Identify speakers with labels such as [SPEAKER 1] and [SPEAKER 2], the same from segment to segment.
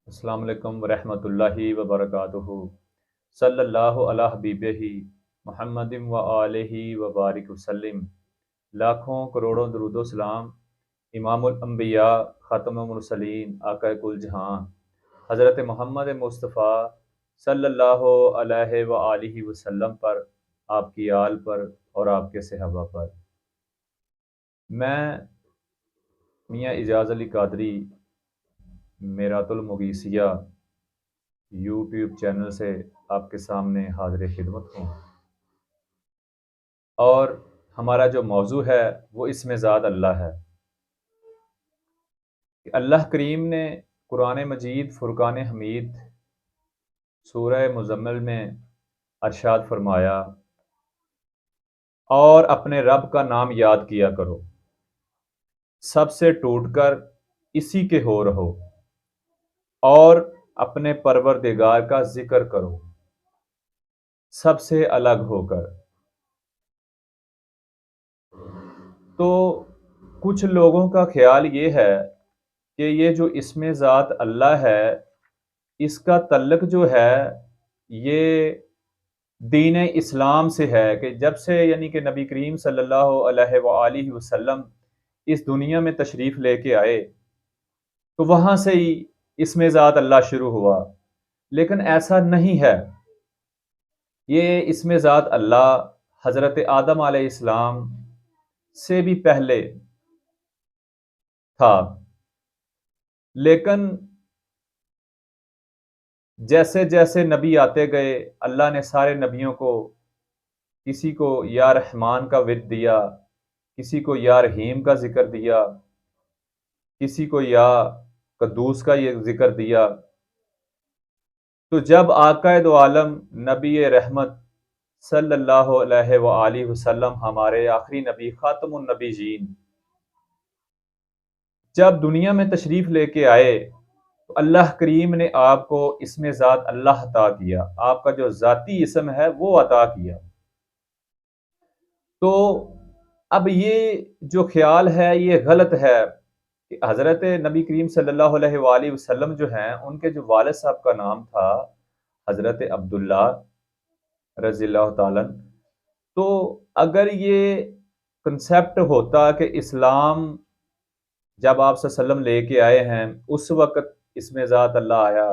[SPEAKER 1] السلام علیکم ورحمۃ اللہ وبرکاتہ۔ صلی اللہ علیہ حبیبہ محمد و آلہ وبارک وسلم۔ لاکھوں کروڑوں درود و سلام امام الانبیاء خاتم المرسلین آقا کل جہاں حضرت محمد مصطفیٰ صلی اللہ علیہ وآلہ وسلم پر، آپ کی آل پر اور آپ کے صحابہ پر۔ میں میاں اعجاز علی قادری میرات المغیثیہ یوٹیوب چینل سے آپ کے سامنے حاضر خدمت ہوں، اور ہمارا جو موضوع ہے وہ اس میں ذات اللہ ہے کہ اللہ کریم نے قرآن مجید فرقان حمید سورہ مزمل میں ارشاد فرمایا، اور اپنے رب کا نام یاد کیا کرو، سب سے ٹوٹ کر اسی کے ہو رہو، اور اپنے پروردگار کا ذکر کرو سب سے الگ ہو کر۔ تو کچھ لوگوں کا خیال یہ ہے کہ یہ جو اسم ذات اللہ ہے، اس کا تعلق جو ہے یہ دین اسلام سے ہے، کہ جب سے یعنی کہ نبی کریم صلی اللہ علیہ وآلہ وسلم اس دنیا میں تشریف لے کے آئے تو وہاں سے ہی اسم ذات اللہ شروع ہوا، لیکن ایسا نہیں ہے۔ یہ اسم ذات اللہ حضرت آدم علیہ السلام سے بھی پہلے تھا، لیکن جیسے جیسے نبی آتے گئے اللہ نے سارے نبیوں کو کسی کو یا رحمان کا ورد دیا، کسی کو یا رحیم کا ذکر دیا، کسی کو یا قدوس کا یہ ذکر دیا۔ تو جب آقا دو عالم نبی رحمت صلی اللہ علیہ وآلہ وسلم، ہمارے آخری نبی خاتم النبیین، جب دنیا میں تشریف لے کے آئے تو اللہ کریم نے آپ کو اسم ذات اللہ عطا کیا، آپ کا جو ذاتی اسم ہے وہ عطا کیا۔ تو اب یہ جو خیال ہے یہ غلط ہے کہ حضرت نبی کریم صلی اللہ علیہ وآلہ وسلم جو ہیں، ان کے جو والد صاحب کا نام تھا حضرت عبداللہ رضی اللہ تعالیٰ عنہ، تو اگر یہ کنسیپٹ ہوتا کہ اسلام جب آپ صلی اللہ علیہ وسلم لے کے آئے ہیں اس وقت اسم ذات اللہ آیا،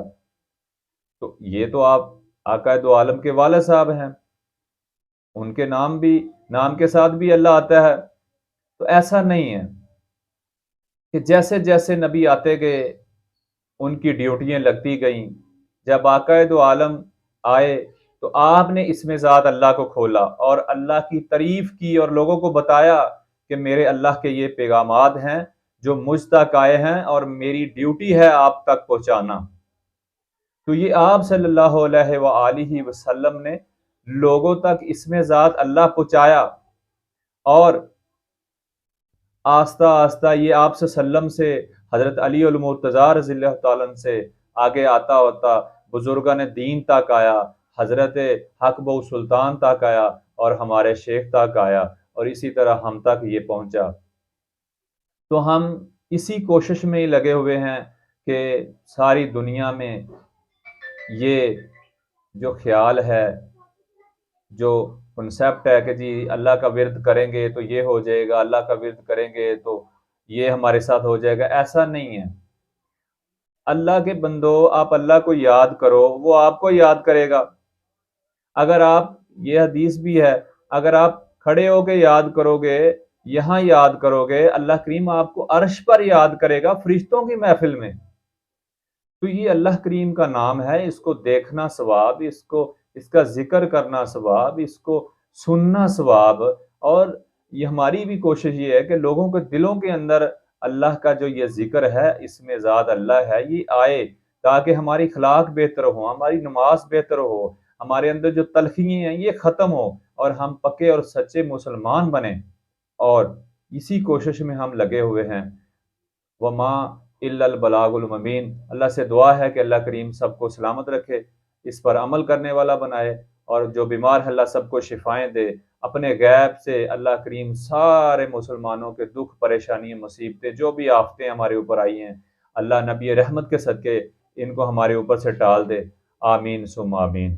[SPEAKER 1] تو یہ تو آپ آقا دو عالم کے والد صاحب ہیں، ان کے نام کے ساتھ بھی اللہ آتا ہے۔ تو ایسا نہیں ہے کہ جیسے جیسے نبی آتے گئے ان کی ڈیوٹیاں لگتی گئیں، جب آقا دو عالم آئے تو آپ نے اسم ذات اللہ کو کھولا اور اللہ کی تعریف کی اور لوگوں کو بتایا کہ میرے اللہ کے یہ پیغامات ہیں جو مجھ تک آئے ہیں اور میری ڈیوٹی ہے آپ تک پہنچانا۔ تو یہ آپ صلی اللہ علیہ وآلہ وسلم نے لوگوں تک اسم ذات اللہ پہنچایا، اور آہستہ آہستہ یہ آپ صلی اللہ علیہ وسلم سے حضرت علی المرتضیٰ رضی اللہ تعالیٰ عنہ سے آگے آتا ہوتا بزرگان دین تک آیا، حضرت حق بہو سلطان تک آیا، اور ہمارے شیخ تک آیا، اور اسی طرح ہم تک یہ پہنچا۔ تو ہم اسی کوشش میں ہی لگے ہوئے ہیں کہ ساری دنیا میں یہ جو خیال ہے، جو کنسیپٹ ہے کہ جی اللہ کا ورد کریں گے تو یہ ہو جائے گا، اللہ کا ورد کریں گے تو یہ ہمارے ساتھ ہو جائے گا، ایسا نہیں ہے۔ اللہ کے بندو، آپ اللہ کو یاد کرو، وہ آپ کو یاد کرے گا۔ اگر آپ، یہ حدیث بھی ہے، اگر آپ کھڑے ہو کے یاد کرو گے، یہاں یاد کرو گے، اللہ کریم آپ کو عرش پر یاد کرے گا فرشتوں کی محفل میں۔ تو یہ اللہ کریم کا نام ہے، اس کو دیکھنا ثواب، اس کا ذکر کرنا ثواب، اس کو سننا ثواب۔ اور یہ ہماری بھی کوشش یہ ہے کہ لوگوں کے دلوں کے اندر اللہ کا جو یہ ذکر ہے، اس میں ذات اللہ ہے، یہ آئے، تاکہ ہماری اخلاق بہتر ہو، ہماری نماز بہتر ہو، ہمارے اندر جو تلخییں ہیں یہ ختم ہو، اور ہم پکے اور سچے مسلمان بنیں۔ اور اسی کوشش میں ہم لگے ہوئے ہیں۔ وما الا البلاغ المبین۔ اللہ سے دعا ہے کہ اللہ کریم سب کو سلامت رکھے، اس پر عمل کرنے والا بنائے، اور جو بیمار ہے اللہ سب کو شفائیں دے۔ اپنے غیب سے اللہ کریم سارے مسلمانوں کے دکھ، پریشانیاں، مصیبتیں، جو بھی آفتیں ہمارے اوپر آئی ہیں، اللہ نبی رحمت کے صدقے ان کو ہمارے اوپر سے ٹال دے۔ آمین سم آمین۔